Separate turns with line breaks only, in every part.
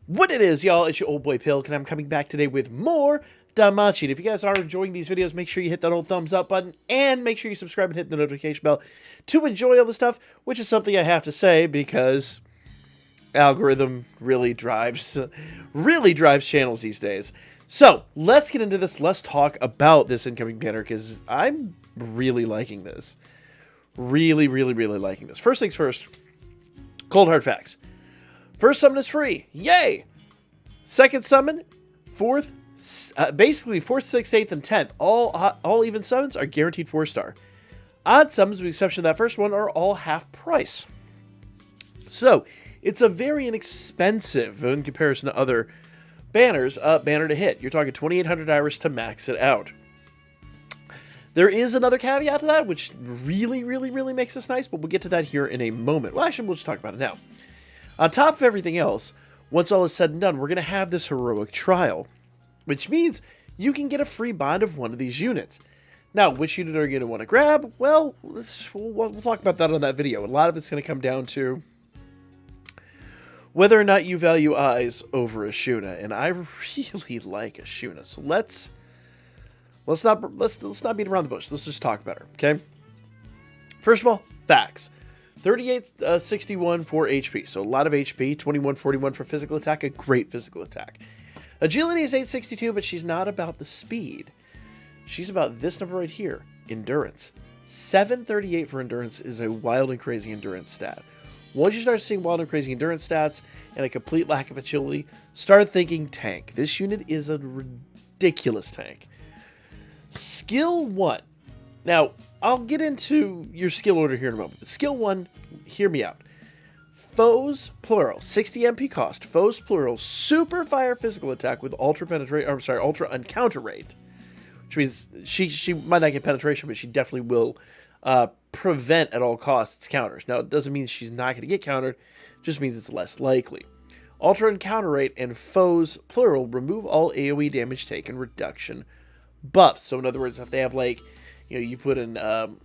What it is, y'all, it's your old boy Pilk, and I'm coming back today with more Danmachi. And if you guys are enjoying these videos, make sure you hit that old thumbs up button, and make sure you subscribe and hit the notification bell to enjoy all the stuff, which is something I have to say, because algorithm really drives channels these days. So, let's get into this. Let's talk about this incoming banner, because I'm really liking this. Really liking this. First things first, cold hard facts. First summon is free. Yay! Second summon, basically 4th, 6th, 8th, and 10th. All even summons are guaranteed 4-star. Odd summons, with the exception of that first one, are all half price. So, it's a very inexpensive, in comparison to other banners, banner to hit. You're talking 2,800 Iris to max it out. There is another caveat to that, which really makes this nice, but we'll get to that here in a moment. Well, actually, we'll just talk about it now. On top of everything else, once all is said and done, we're going to have this heroic trial, which means you can get a free bond of one of these units. Now, which unit are you going to want to grab? Well, we'll talk about that on that video. A lot of it's going to come down to whether or not you value eyes over Ashuna, and I really like Ashuna. So let's not beat around the bush. Let's just talk about her, okay? First of all, facts. 3861 for HP, so a lot of HP. 2141 for physical attack, a great physical attack. Agility is 862, but she's not about the speed. She's about this number right here, endurance. 738 for endurance is a wild and crazy endurance stat. Once you start seeing wild and crazy endurance stats and a complete lack of agility, start thinking tank. This unit is a ridiculous tank. Skill 1. Now, I'll get into your skill order here in a moment. But skill 1, hear me out. Foes, plural, 60 MP cost. Foes, plural, super fire physical attack with ultra uncounter rate. Which means she might not get penetration, but she definitely will prevent at all costs counters. Now, it doesn't mean she's not going to get countered. It just means it's less likely. Ultra encounter rate and foes, plural, remove all AoE damage taken reduction buffs. So, in other words, if they have, like, you put in, AoE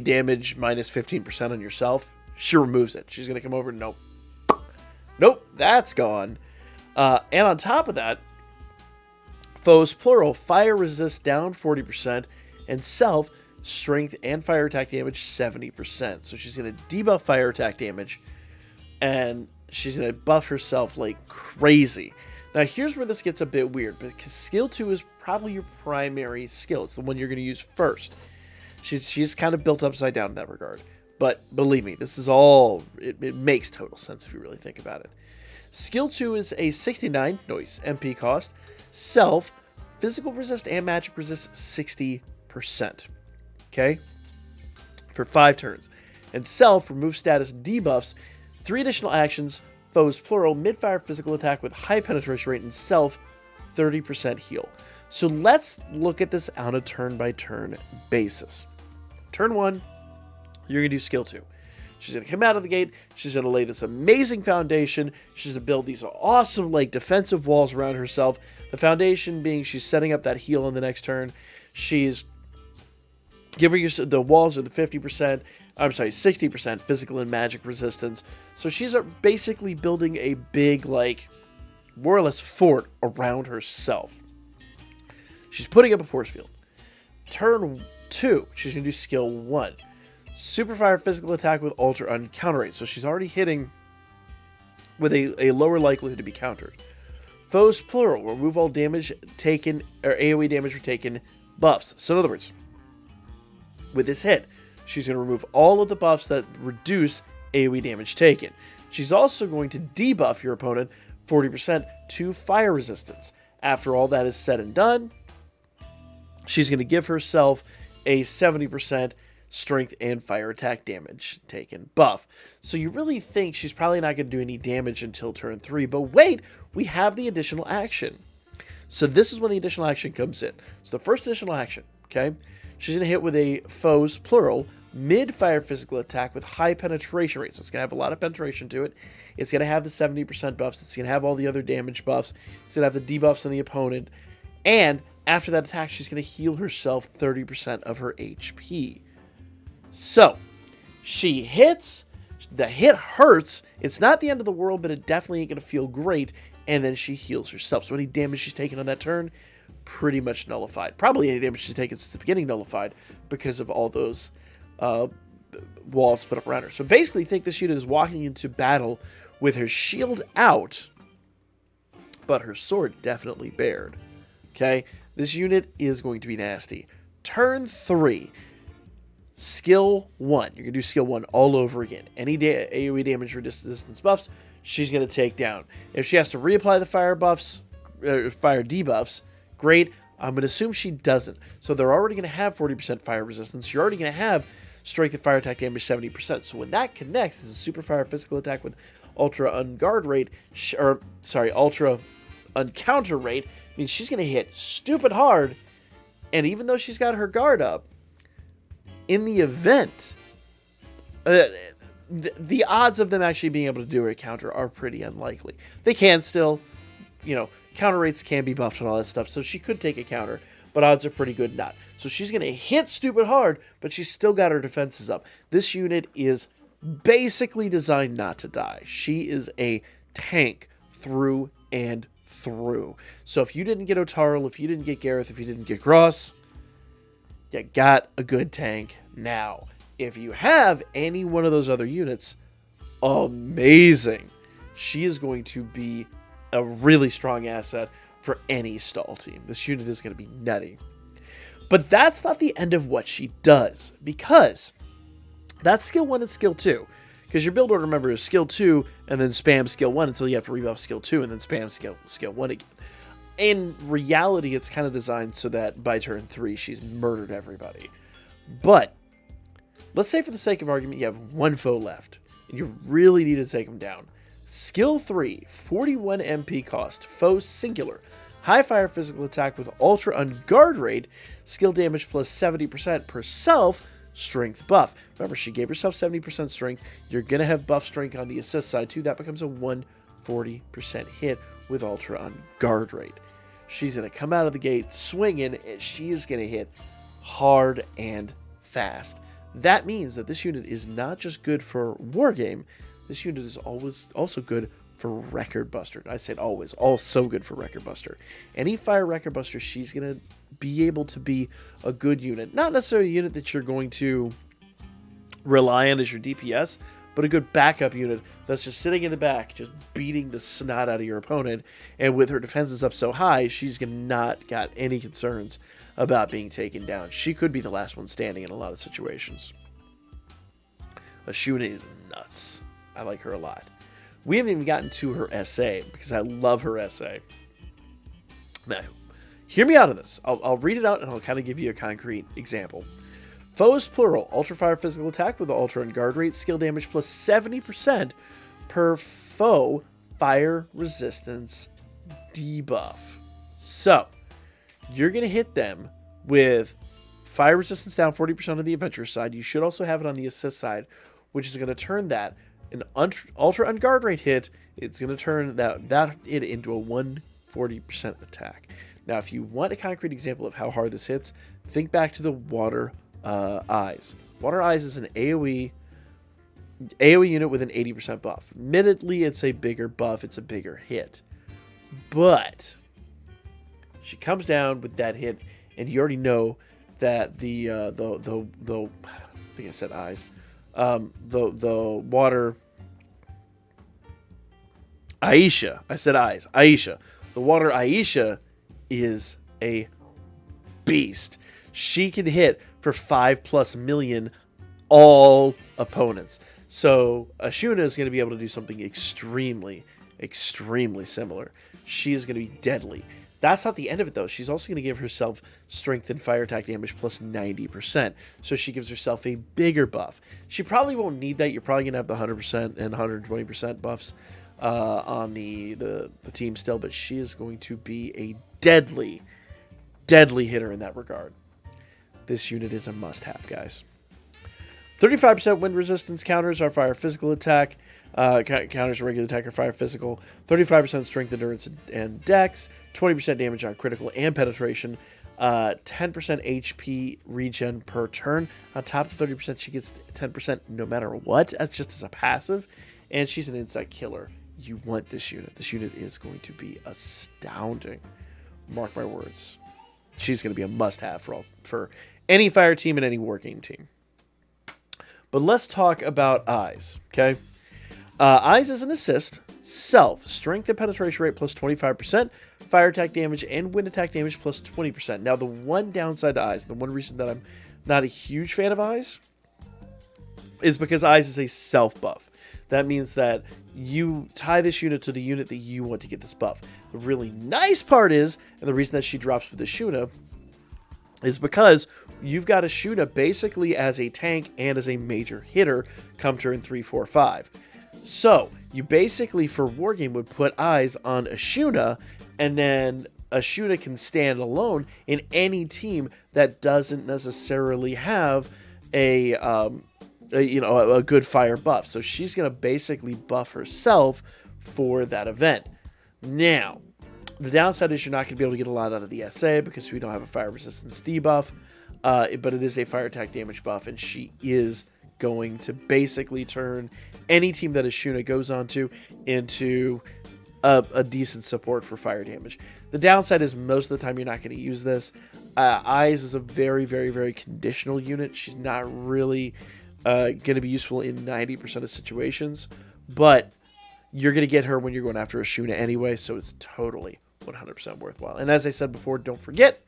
damage minus 15% on yourself, she removes it. She's going to come over, nope, that's gone. And on top of that, foes, plural, fire resist down 40%, and self, strength and fire attack damage 70%. So she's going to debuff fire attack damage, and she's going to buff herself like crazy. Now, here's where this gets a bit weird, because skill 2 is probably your primary skill. It's the one you're going to use first. She's kind of built upside down in that regard. But believe me, this is all, it makes total sense if you really think about it. Skill 2 is a 69, noise, MP cost. Self, physical resist and magic resist 60%. Okay? For 5 turns. And self, remove status debuffs, 3 additional actions, foes, plural, mid-fire physical attack with high penetration rate, and self, 30% heal. So let's look at this on a turn-by-turn basis. Turn 1, you're going to do skill 2. She's going to come out of the gate. She's going to lay this amazing foundation. She's going to build these awesome, like, defensive walls around herself. The foundation being she's setting up that heal on the next turn. She's giving you the walls are the 60% physical and magic resistance. So she's basically building a big, like, more or less fort around herself. She's putting up a force field. Turn 2, she's going to do skill 1. Super fire physical attack with ultra uncounter rate. So she's already hitting with a lower likelihood to be countered. Foes, plural, remove all damage taken, or AoE damage taken buffs. So in other words, with this hit, she's going to remove all of the buffs that reduce AoE damage taken. She's also going to debuff your opponent 40% to fire resistance. After all that is said and done, she's going to give herself a 70% strength and fire attack damage taken buff. So you really think she's probably not going to do any damage until turn 3. But wait, we have the additional action. So this is when the additional action comes in. So the first additional action, okay? She's going to hit with a foes, plural, mid-fire physical attack with high penetration rate. So it's going to have a lot of penetration to it. It's going to have the 70% buffs. It's going to have all the other damage buffs. It's going to have the debuffs on the opponent. And after that attack, she's going to heal herself 30% of her HP. So, she hits. The hit hurts. It's not the end of the world, but it definitely ain't going to feel great. And then she heals herself. So any damage she's taken on that turn, pretty much nullified. Probably any damage she's taken since the beginning nullified because of all those walls put up around her. So basically, think this unit is walking into battle with her shield out, but her sword definitely bared. Okay? This unit is going to be nasty. Turn 3. Skill 1. You're going to do skill 1 all over again. Any AoE damage resistance buffs, she's going to take down. If she has to reapply the fire buffs, fire debuffs, great. I'm going to assume she doesn't. So they're already going to have 40% fire resistance. You're already going to have strength and fire attack damage 70%. So when that connects, it's a super fire physical attack with ultra unguard rate, ultra uncounter rate, means she's going to hit stupid hard. And even though she's got her guard up, in the event, the odds of them actually being able to do a counter are pretty unlikely. They can still, counter rates can be buffed and all that stuff, so she could take a counter, but odds are pretty good not. So she's going to hit stupid hard, but she's still got her defenses up. This unit is basically designed not to die. She is a tank through and through. So if you didn't get Otarl, if you didn't get Gareth, if you didn't get Gross, you got a good tank now. If you have any one of those other units, amazing. She is going to be a really strong asset for any stall team. This unit is going to be nutty. But that's not the end of what she does, because that's skill 1 and skill 2. Because your build order, remember, is skill 2 and then spam skill 1 until you have to rebuff skill 2 and then spam skill 1 again. In reality, it's kind of designed so that by turn 3, she's murdered everybody. But let's say for the sake of argument, you have one foe left and you really need to take them down. Skill 3, 41 MP cost, foe singular. High fire physical attack with ultra unguard rate, skill damage plus 70% per self, strength buff. Remember, she gave herself 70% strength. You're going to have buff strength on the assist side too. That becomes a 140% hit with ultra unguard rate. She's going to come out of the gate swinging, and she is going to hit hard and fast. That means that this unit is not just good for Wargame. This unit is also good for Record Buster. I said always, also good for Record Buster. Any fire Record Buster, she's going to be able to be a good unit. Not necessarily a unit that you're going to rely on as your DPS, but a good backup unit that's just sitting in the back, just beating the snot out of your opponent. And with her defenses up so high, she's not got any concerns about being taken down. She could be the last one standing in a lot of situations. Ashuna is nuts. I like her a lot. We haven't even gotten to her essay, because I love her essay. Now, hear me out on this. I'll read it out, and I'll kind of give you a concrete example. Foes plural, ultra fire physical attack with the ultra and guard rate, skill damage plus 70% per foe fire resistance debuff. So, you're going to hit them with fire resistance down 40% on the adventure side. You should also have it on the assist side, which is going to turn that an ultra and guard rate hit. It's going to turn that hit into a 140% attack. Now, if you want a concrete example of how hard this hits, think back to the Water Eyes. Water Eyes is an AoE unit with an 80% buff. Admittedly, it's a bigger buff. It's a bigger hit. But she comes down with that hit, and you already know that the I think I said eyes. The water Aisha. I said eyes. Aisha. The water Aisha is a beast. She can hit for 5+ million all opponents. So Ashuna is going to be able to do something extremely, extremely similar. She is going to be deadly. That's not the end of it, though. She's also going to give herself strength and fire attack damage plus 90%. So she gives herself a bigger buff. She probably won't need that. You're probably going to have the 100% and 120% buffs on the team still. But she is going to be a deadly, deadly hitter in that regard. This unit is a must-have, guys. 35% wind resistance counters our fire physical attack. Counters regular attack or fire physical. 35% strength, endurance, and dex. 20% damage on critical and penetration. 10% HP regen per turn. On top of 30%, she gets 10% no matter what. That's just as a passive. And she's an insect killer. You want this unit. This unit is going to be astounding. Mark my words. She's going to be a must-have for any fire team and any wargame team. But let's talk about Eyes, okay? Eyes is an assist. Self, strength and penetration rate plus 25%, fire attack damage and wind attack damage plus 20%. Now, the one downside to Eyes, the one reason that I'm not a huge fan of Eyes, is because Eyes is a self buff. That means that you tie this unit to the unit that you want to get this buff. The really nice part is, and the reason that she drops with the Shuna, is because you've got a Shuna basically as a tank and as a major hitter come turn 3, 4, 5. So, you basically, for Wargame, would put Eyes on Ashuna, and then Ashuna can stand alone in any team that doesn't necessarily have a good fire buff. So she's going to basically buff herself for that event. Now, the downside is you're not going to be able to get a lot out of the SA because we don't have a fire resistance debuff, but it is a fire attack damage buff, and she is going to basically turn any team that Ashuna goes onto into a decent support for fire damage. The downside is most of the time you're not going to use this. Eyes is a very, very, very conditional unit. She's not really going to be useful in 90% of situations, but you're going to get her when you're going after Ashuna anyway, so it's totally 100% worthwhile. And as I said before, don't forget,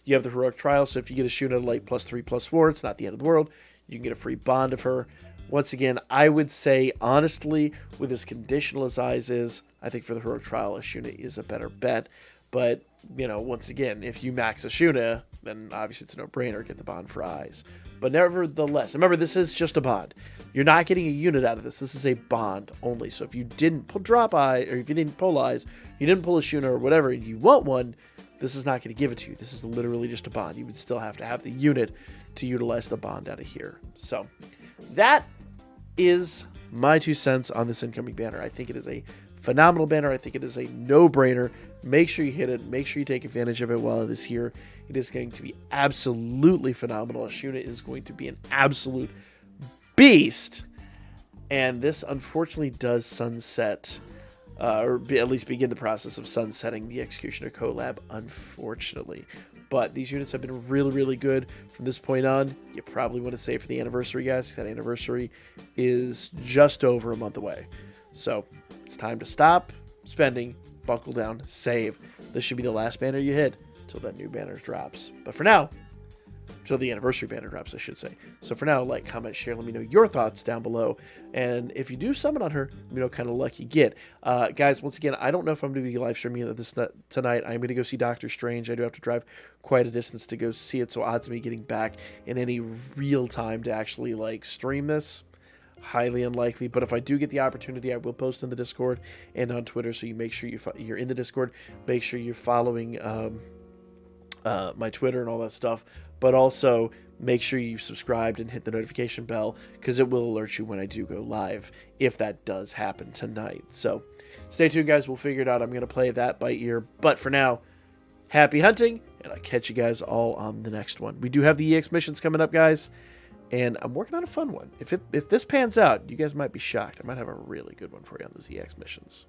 you have the Heroic Trial, so if you get Ashuna like +3, +4, it's not the end of the world. You can get a free bond of her. Once again, I would say, honestly, with as conditional as Eyes is, I think for the Heroic Trial, Ashuna is a better bet. But, once again, if you max Ashuna, then obviously it's a no-brainer, get the bond for Eyes. But nevertheless, remember, this is just a bond. You're not getting a unit out of this. This is a bond only. So if you didn't drop Eye, or if you didn't pull Eyes, you didn't pull Ashuna or whatever, and you want one, this is not going to give it to you. This is literally just a bond. You would still have to have the unit to utilize the bond out of here. So that is my 2 cents on this incoming banner. I think it is a phenomenal banner. I think it is a no-brainer. Make sure you hit it. Make sure you take advantage of it while it is here. It is going to be absolutely phenomenal. Ashuna is going to be an absolute beast. And this, unfortunately, does sunset, or at least begin the process of sunsetting the Executioner collab, unfortunately. But these units have been really, really good from this point on. You probably want to save for the anniversary, guys. That anniversary is just over a month away. So it's time to stop spending, buckle down, save. This should be the last banner you hit until that new banner drops. But for now, until the anniversary banner drops, I should say. So for now, like, comment, share, let me know your thoughts down below. And if you do summon on her, let me know what kind of luck you get. Guys, once again, I don't know if I'm going to be live streaming this tonight. I'm going to go see Doctor Strange. I do have to drive quite a distance to go see it, so odds of me getting back in any real time to actually, like, stream this, highly unlikely. But if I do get the opportunity, I will post in the Discord and on Twitter, so you make sure you're in the Discord. Make sure you're following my Twitter and all that stuff. But also, make sure you've subscribed and hit the notification bell, because it will alert you when I do go live, if that does happen tonight. So, stay tuned, guys. We'll figure it out. I'm going to play that by ear. But for now, happy hunting, and I'll catch you guys all on the next one. We do have the EX missions coming up, guys, and I'm working on a fun one. If this pans out, you guys might be shocked. I might have a really good one for you on those EX missions.